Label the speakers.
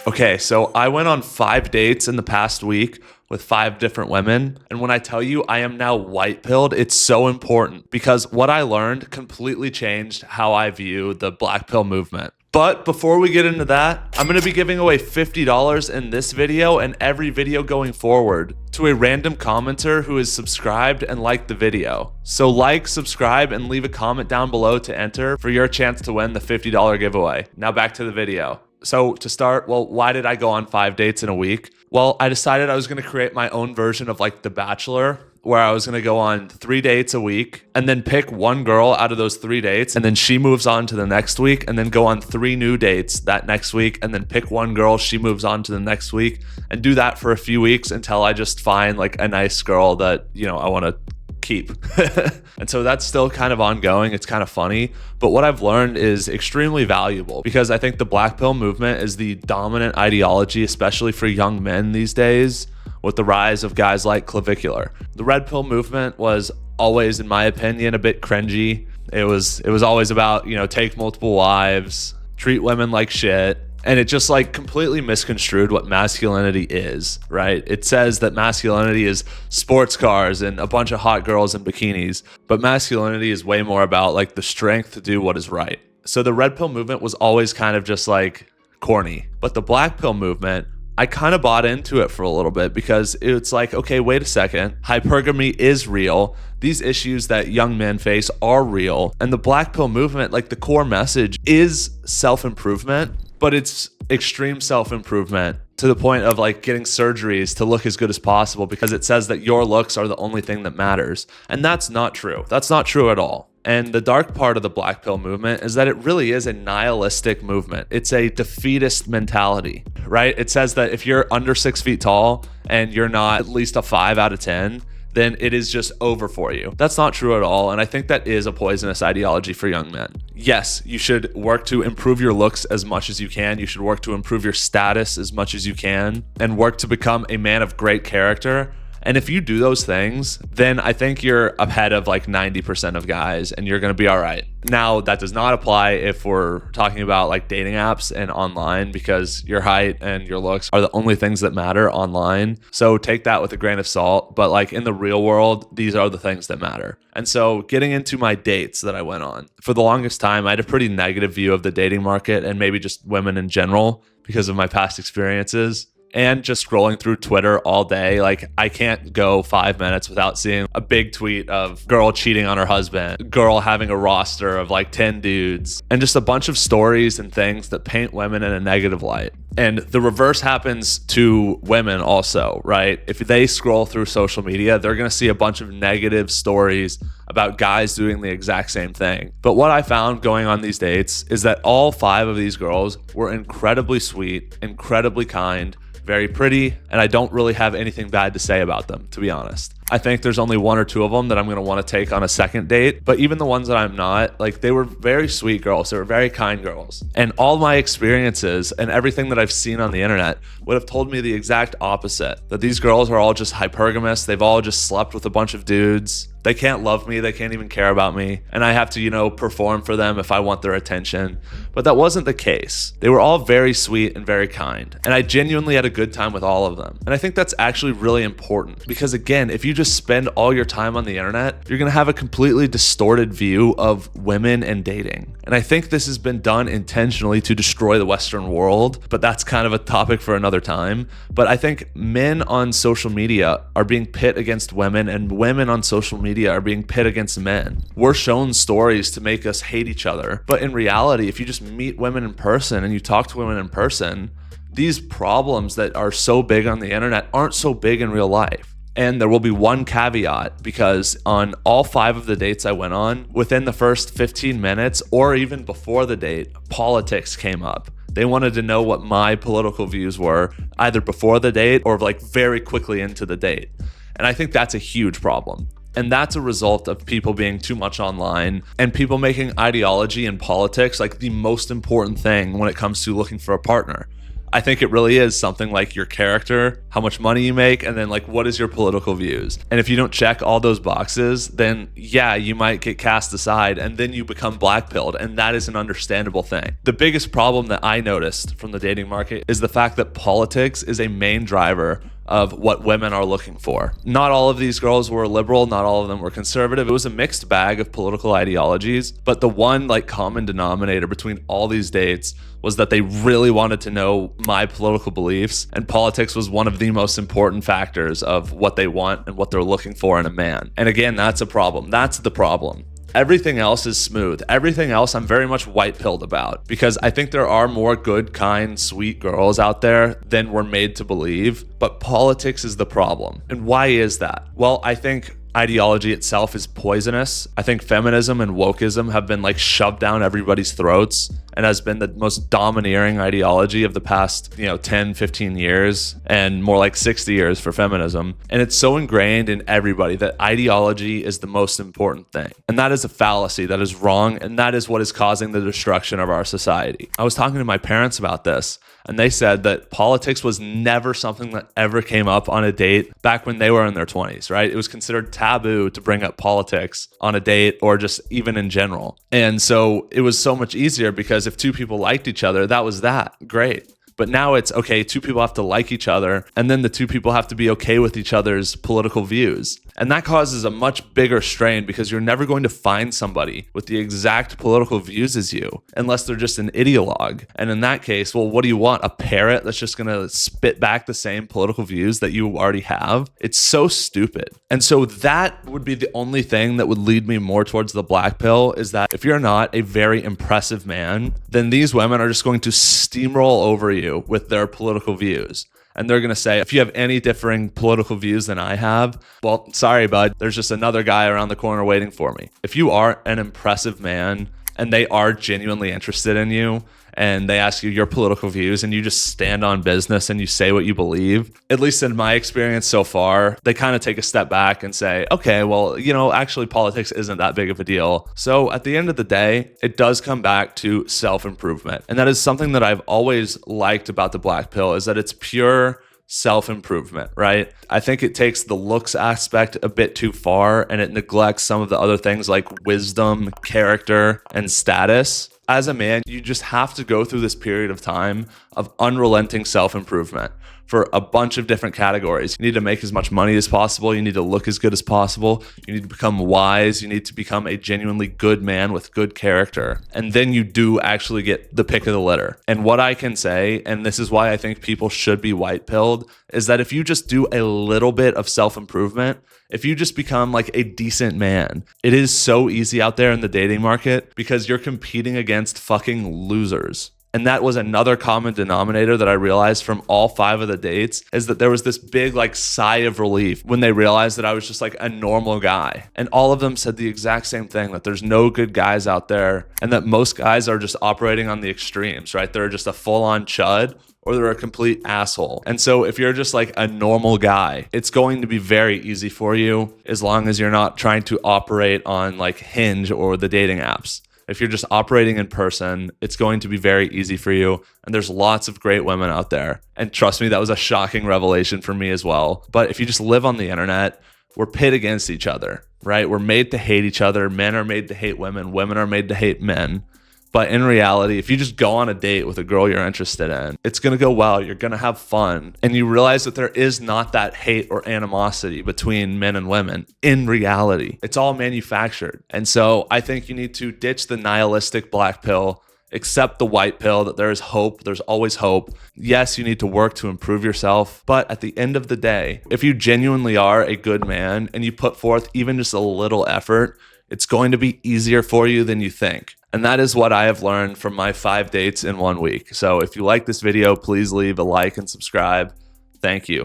Speaker 1: Okay, so I went on 5 dates in the past week with 5 different women. And when I tell you I am now white pilled, it's so important because what I learned completely changed how I view the black pill movement. But before we get into that, I'm going to be giving away $50 in this video and every video going forward to a random commenter who is subscribed and liked the video. So like, subscribe, and leave a comment down below to enter for your chance to win the $50 giveaway. Now back to the video. So to start, well, why did I go on 5 dates in a week? Well, I decided I was going to create my own version of like The Bachelor, where I was going to go on 3 dates a week and then pick one girl out of those 3 dates. And then she moves on to the next week and then go on 3 new dates that next week and then pick one girl. She moves on to the next week and do that for a few weeks until I just find like a nice girl that, you know, I want to keep. And so that's still kind of ongoing. It's kind of funny, but what I've learned is extremely valuable because I think the black pill movement is the dominant ideology, especially for young men these days, with the rise of guys like Clavicular. The red pill movement was always, in my opinion, a bit cringy. It was always about, you know, take multiple wives, treat women like shit. And it just like completely misconstrued what masculinity is, right? It says that masculinity is sports cars and a bunch of hot girls in bikinis, but masculinity is way more about like the strength to do what is right. So the red pill movement was always kind of just like corny, but the black pill movement, I kind of bought into it for a little bit because it's like, okay, wait a second. Hypergamy is real. These issues that young men face are real. And the black pill movement, like the core message is self-improvement, but it's extreme self-improvement to the point of like getting surgeries to look as good as possible because it says that your looks are the only thing that matters. And that's not true. That's not true at all. And the dark part of the black pill movement is that it really is a nihilistic movement. It's a defeatist mentality, right? It says that if you're under 6 feet tall and you're not at least a 5 out of 10, then it is just over for you. That's not true at all. And I think that is a poisonous ideology for young men. Yes, you should work to improve your looks as much as you can. You should work to improve your status as much as you can and work to become a man of great character. And if you do those things, then I think you're ahead of like 90% of guys and you're going to be all right. Now, that does not apply if we're talking about like dating apps and online because your height and your looks are the only things that matter online. So take that with a grain of salt. But like in the real world, these are the things that matter. And so getting into my dates that I went on, for the longest time, I had a pretty negative view of the dating market and maybe just women in general because of my past experiences. And just scrolling through Twitter all day, like I can't go 5 minutes without seeing a big tweet of girl cheating on her husband, girl having a roster of like 10 dudes, and just a bunch of stories and things that paint women in a negative light. And the reverse happens to women also, right? If they scroll through social media, they're going to see a bunch of negative stories about guys doing the exact same thing. But what I found going on these dates is that all 5 of these girls were incredibly sweet, incredibly kind, very pretty, and I don't really have anything bad to say about them, to be honest. I think there's only 1 or 2 of them that I'm going to want to take on a second date, but even the ones that I'm not, like they were very sweet girls. They were very kind girls. And all my experiences and everything that I've seen on the internet would have told me the exact opposite, that these girls are all just hypergamous. They've all just slept with a bunch of dudes. They can't love me. They can't even care about me. And I have to, you know, perform for them if I want their attention. But that wasn't the case. They were all very sweet and very kind. And I genuinely had a good time with all of them. And I think that's actually really important because again, if you just spend all your time on the internet, you're going to have a completely distorted view of women and dating. And I think this has been done intentionally to destroy the Western world, but that's kind of a topic for another time. But I think men on social media are being pit against women and women on social media are being pit against men. We're shown stories to make us hate each other. But in reality, if you just meet women in person and you talk to women in person, these problems that are so big on the internet aren't so big in real life. And there will be one caveat because on all 5 of the dates I went on, within the first 15 minutes or even before the date, politics came up. They wanted to know what my political views were either before the date or like very quickly into the date. And I think that's a huge problem. And that's a result of people being too much online and people making ideology and politics like the most important thing when it comes to looking for a partner. I think it really is something like your character, how much money you make, and then like what is your political views. And if you don't check all those boxes, then yeah, you might get cast aside and then you become blackpilled, and that is an understandable thing. The biggest problem that I noticed from the dating market is the fact that politics is a main driver of what women are looking for. Not all of these girls were liberal, not all of them were conservative. It was a mixed bag of political ideologies, but the one like common denominator between all these dates was that they really wanted to know my political beliefs, and politics was one of the most important factors of what they want and what they're looking for in a man. And again, that's a problem. That's the problem. Everything else is smooth. Everything else I'm very much white-pilled about, because I think there are more good, kind, sweet girls out there than we're made to believe, but politics is the problem. And why is that? Well, I think ideology itself is poisonous. I think feminism and wokeism have been like shoved down everybody's throats and has been the most domineering ideology of the past, 10, 15 years, and more like 60 years for feminism. And it's so ingrained in everybody that ideology is the most important thing. And that is a fallacy, that is wrong, and that is what is causing the destruction of our society. I was talking to my parents about this, and they said that politics was never something that ever came up on a date back when they were in their 20s, right? It was considered taboo to bring up politics on a date or just even in general. And so it was so much easier because if two people liked each other, that was that. Great. But now it's okay, two people have to like each other, and then the two people have to be okay with each other's political views. And that causes a much bigger strain because you're never going to find somebody with the exact political views as you, unless they're just an ideologue. And in that case, well, what do you want? A parrot that's just going to spit back the same political views that you already have? It's so stupid. And so that would be the only thing that would lead me more towards the black pill, is that if you're not a very impressive man, then these women are just going to steamroll over you with their political views. And they're going to say, if you have any differing political views than I have, well, sorry, bud, there's just another guy around the corner waiting for me. If you are an impressive man and they are genuinely interested in you, and they ask you your political views and you just stand on business and you say what you believe, at least in my experience so far, they kind of take a step back and say, okay, well, actually politics isn't that big of a deal. So at the end of the day, it does come back to self-improvement. And that is something that I've always liked about the black pill, is that it's pure self-improvement, right? I think it takes the looks aspect a bit too far and it neglects some of the other things like wisdom, character, and status. As a man, you just have to go through this period of time of unrelenting self-improvement for a bunch of different categories. You need to make as much money as possible. You need to look as good as possible. You need to become wise. You need to become a genuinely good man with good character. And then you do actually get the pick of the litter. And what I can say, and this is why I think people should be white-pilled, is that if you just do a little bit of self-improvement, if you just become like a decent man, it is so easy out there in the dating market because you're competing against fucking losers. And that was another common denominator that I realized from all 5 of the dates, is that there was this big like sigh of relief when they realized that I was just like a normal guy. And all of them said the exact same thing, that there's no good guys out there and that most guys are just operating on the extremes, right? They're just a full-on chud or they're a complete asshole. And so if you're just like a normal guy, it's going to be very easy for you as long as you're not trying to operate on like Hinge or the dating apps. If you're just operating in person, it's going to be very easy for you. And there's lots of great women out there. And trust me, that was a shocking revelation for me as well. But if you just live on the internet, we're pit against each other, right? We're made to hate each other. Men are made to hate women. Women are made to hate men. But in reality, if you just go on a date with a girl you're interested in, it's going to go well. You're going to have fun. And you realize that there is not that hate or animosity between men and women. In reality, it's all manufactured. And so I think you need to ditch the nihilistic black pill, accept the white pill, that there is hope. There's always hope. Yes, you need to work to improve yourself. But at the end of the day, if you genuinely are a good man and you put forth even just a little effort, it's going to be easier for you than you think. And that is what I have learned from my 5 dates in 1 week. So if you like this video, please leave a like and subscribe. Thank you.